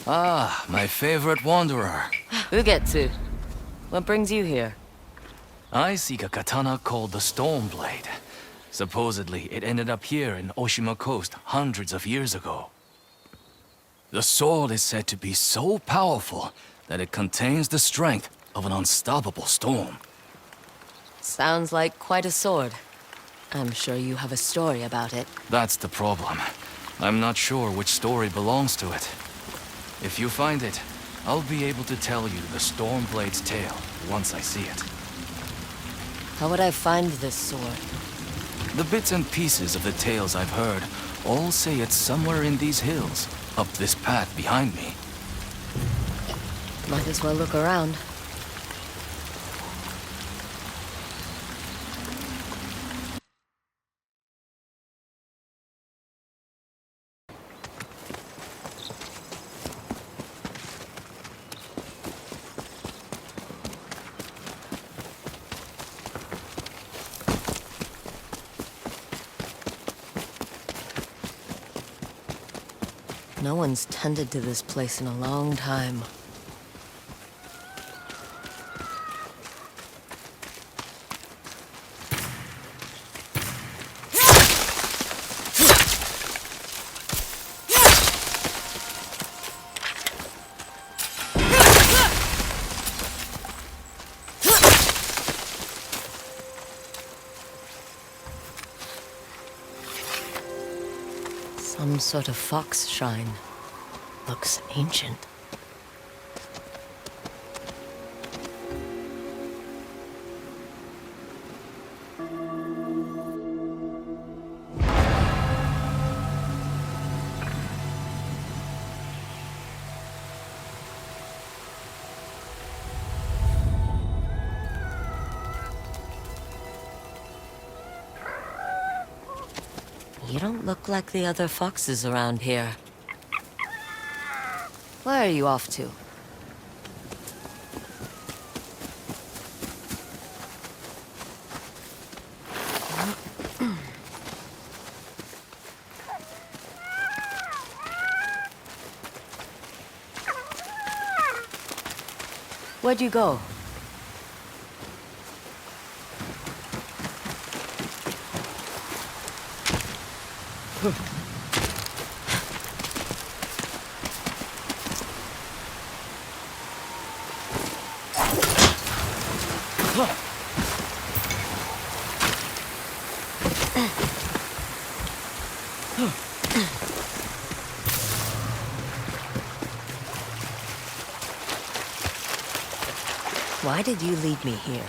Ah, my favorite wanderer. Ugetsu. What brings you here? I seek a katana called the Stormblade. Supposedly, it ended up here in Oshima Coast hundreds of years ago. The sword is said to be so powerful that it contains the strength of an unstoppable storm. Sounds like quite a sword. I'm sure you have a story about it. That's the problem. I'm not sure which story belongs to it. If you find it, I'll be able to tell you the Stormblade's tale once I see it. How would I find this sword? The bits and pieces of the tales I've heard all say it's somewhere in these hills, up this path behind me. Might as well look around. No one's tended to this place in a long time. Some sort of fox shrine. Looks ancient. You don't look like the other foxes around here. Where are you off to? Where'd you go? Why did you lead me here?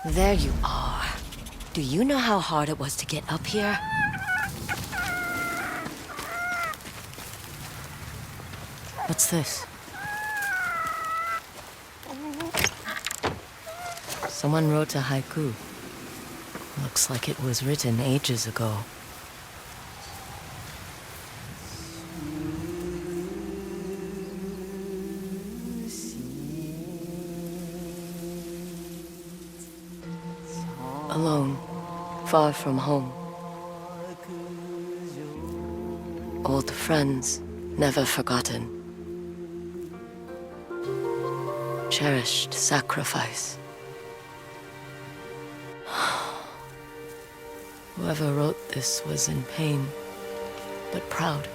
There you are. Do you know how hard it was to get up here? What's this? Someone wrote a haiku. Looks like it was written ages ago. Alone, far from home. Old friends, never forgotten. Cherished sacrifice. Whoever wrote this was in pain, but proud.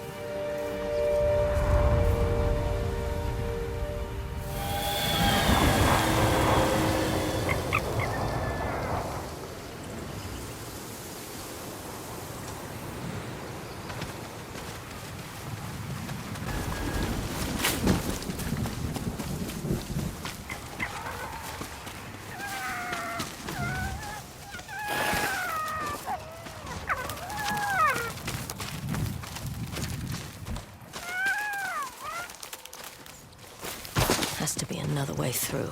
Has to be another way through.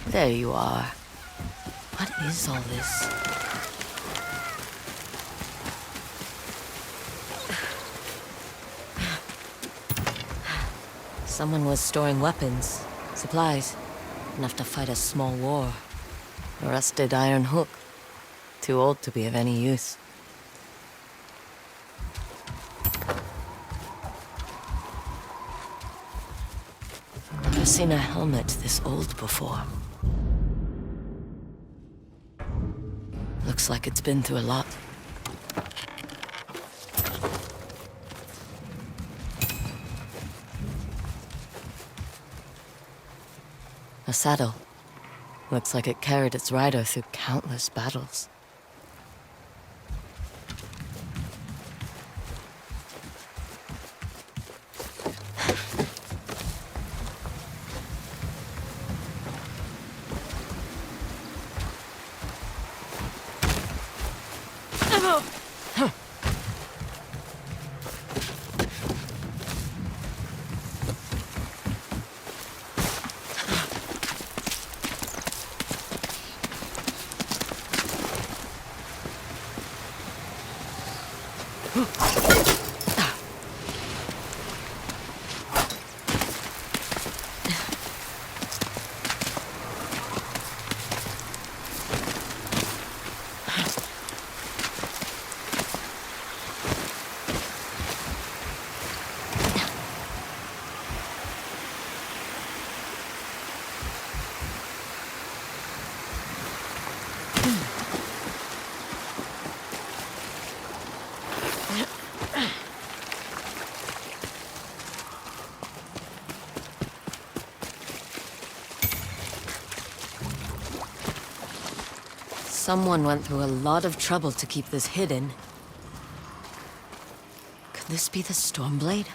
There you are. What is all this? Someone was storing weapons, supplies, enough to fight a small war. A rusted iron hook. Too old to be of any use. Never seen a helmet this old before. Looks like it's been through a lot. A saddle. Looks like it carried its rider through countless battles. Someone went through a lot of trouble to keep this hidden. Could this be the Stormblade?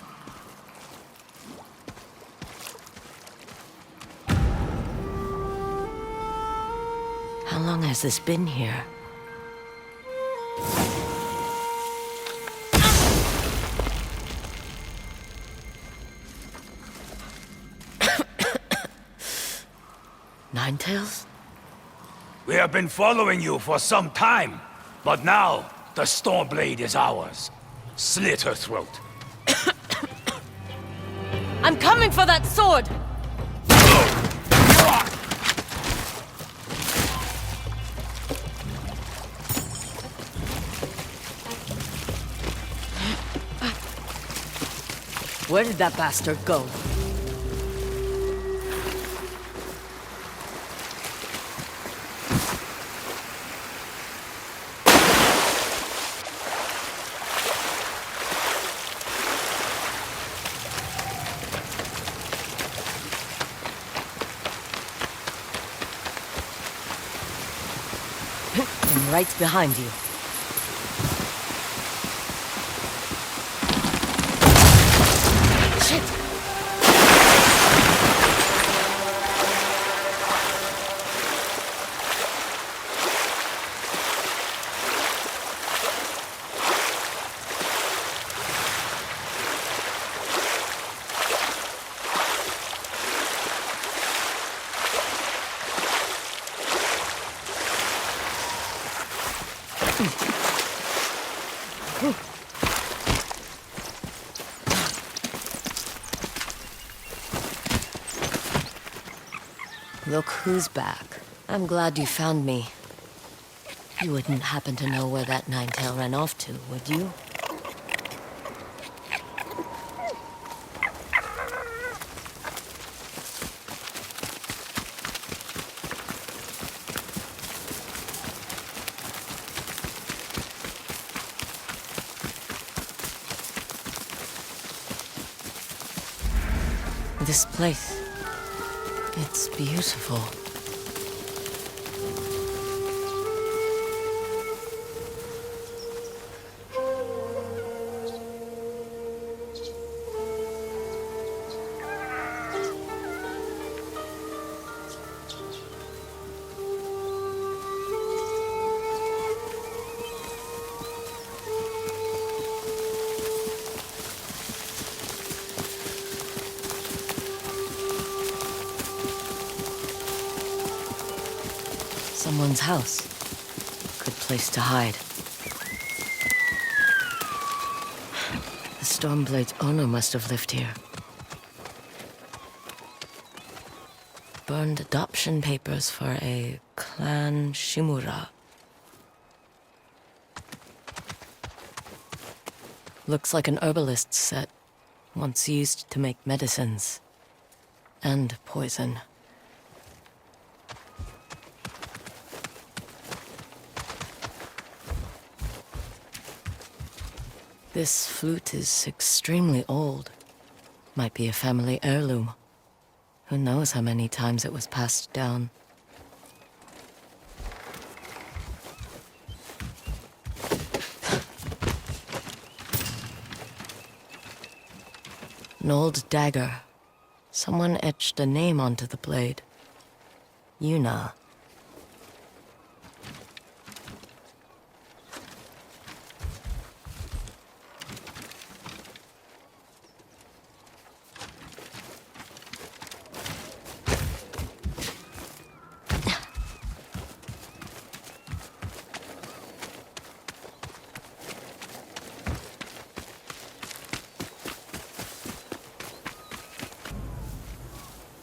How long has this been here? Ninetales? We have been following you for some time, but now the Stormblade is ours. Slit her throat. I'm coming for that sword! Where did that bastard go? I'm right behind you. Look who's back. I'm glad you found me. You wouldn't happen to know where that nine-tail ran off to, would you? This place, it's beautiful. Someone's house. Good place to hide. The Stormblade's owner must have lived here. Burned adoption papers for a clan Shimura. Looks like an herbalist's set, once used to make medicines. And poison. This flute is extremely old. Might be a family heirloom. Who knows how many times it was passed down. An old dagger. Someone etched a name onto the blade. Yuna.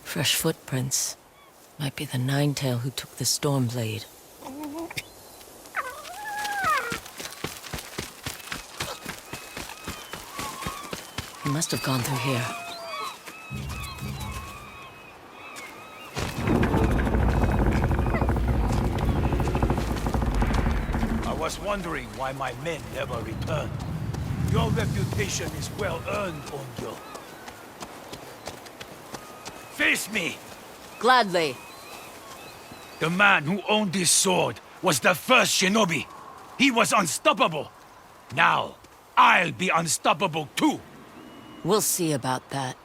Fresh footprints. Might be the Ninetail who took the Stormblade. He must have gone through here. I was wondering why my men never returned. Your reputation is well earned, Onjo. Face me! Gladly. The man who owned this sword was the first shinobi. He was unstoppable. Now, I'll be unstoppable too. We'll see about that.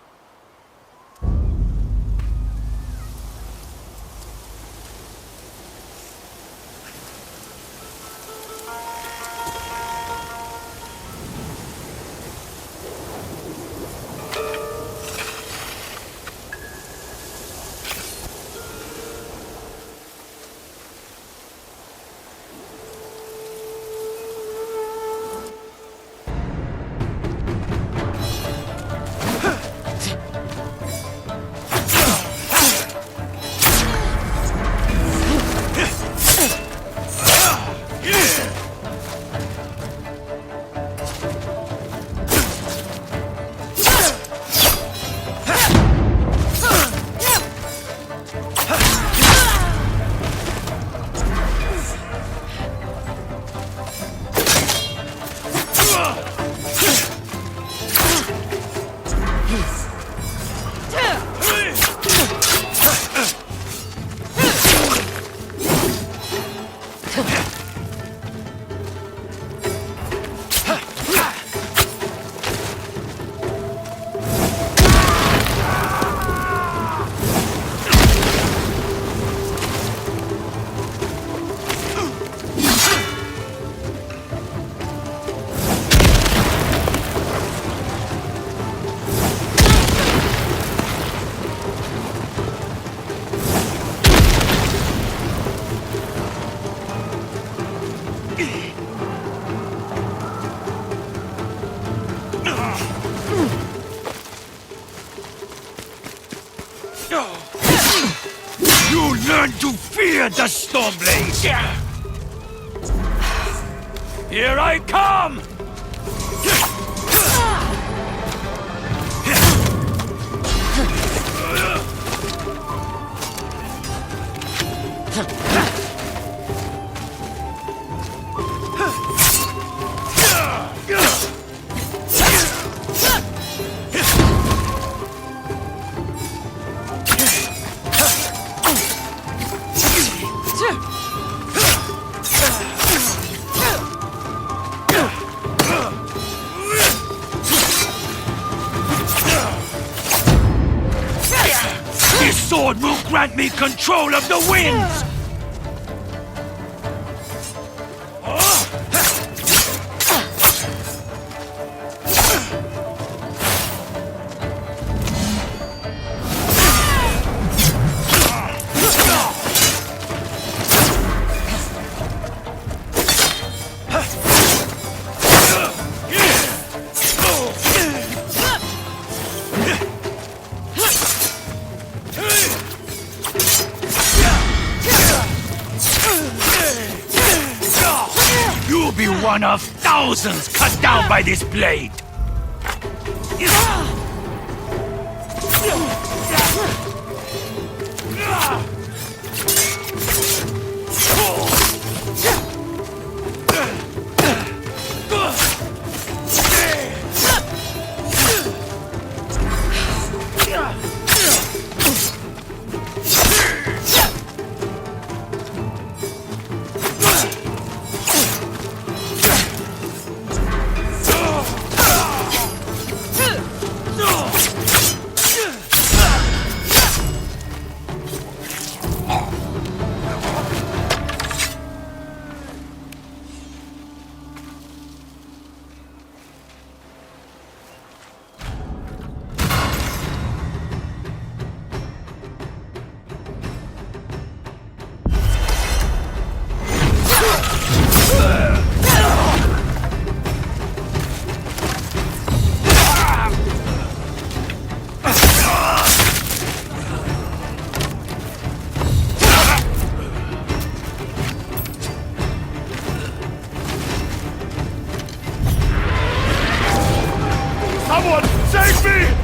You learn to fear the Stormblade! Here I come! This sword will grant me control of the winds! You'll be one of thousands cut down by this blade! Someone save me!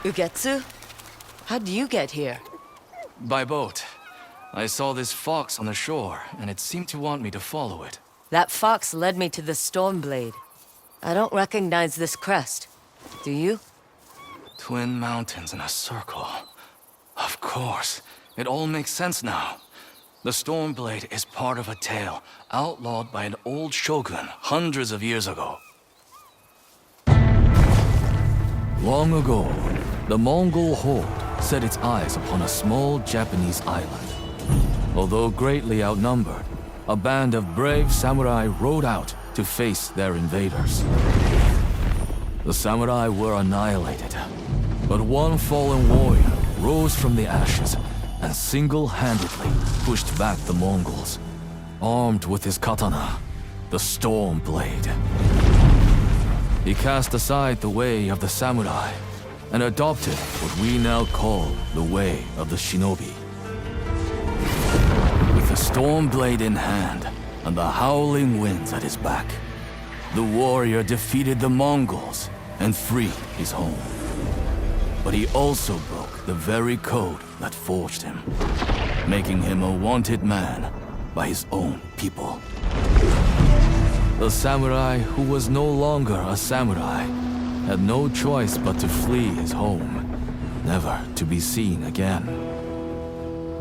Ugetsu? How'd you get here? By boat. I saw this fox on the shore, and it seemed to want me to follow it. That fox led me to the Stormblade. I don't recognize this crest. Do you? Twin mountains in a circle. Of course. It all makes sense now. The Stormblade is part of a tale outlawed by an old shogun hundreds of years ago. Long ago, the Mongol horde set its eyes upon a small Japanese island. Although greatly outnumbered, a band of brave samurai rode out to face their invaders. The samurai were annihilated, but one fallen warrior rose from the ashes and single-handedly pushed back the Mongols, armed with his katana, the Stormblade. He cast aside the way of the samurai and adopted what we now call the way of the shinobi. With the Stormblade in hand and the howling winds at his back, the warrior defeated the Mongols and freed his home. But he also broke the very code that forged him, making him a wanted man by his own people. The samurai who was no longer a samurai had no choice but to flee his home, never to be seen again.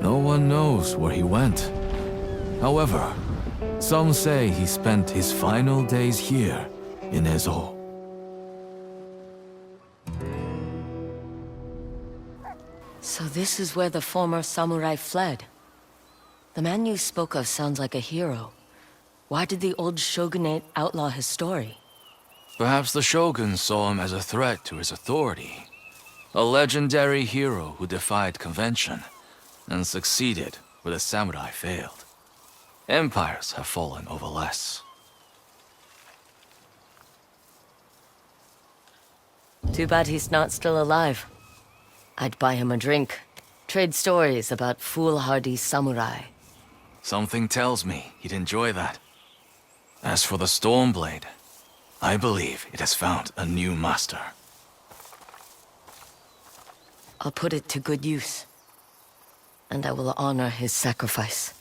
No one knows where he went. However, some say he spent his final days here in Ezo. So this is where the former samurai fled. The man you spoke of sounds like a hero. Why did the old shogunate outlaw his story? Perhaps the shogun saw him as a threat to his authority. A legendary hero who defied convention and succeeded where the samurai failed. Empires have fallen over less. Too bad he's not still alive. I'd buy him a drink. Trade stories about foolhardy samurai. Something tells me he'd enjoy that. As for the Stormblade, I believe it has found a new master. I'll put it to good use. And I will honor his sacrifice.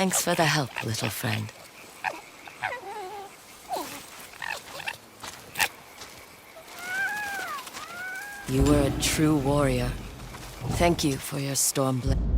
Thanks for the help, little friend. You were a true warrior. Thank you for your Stormblade.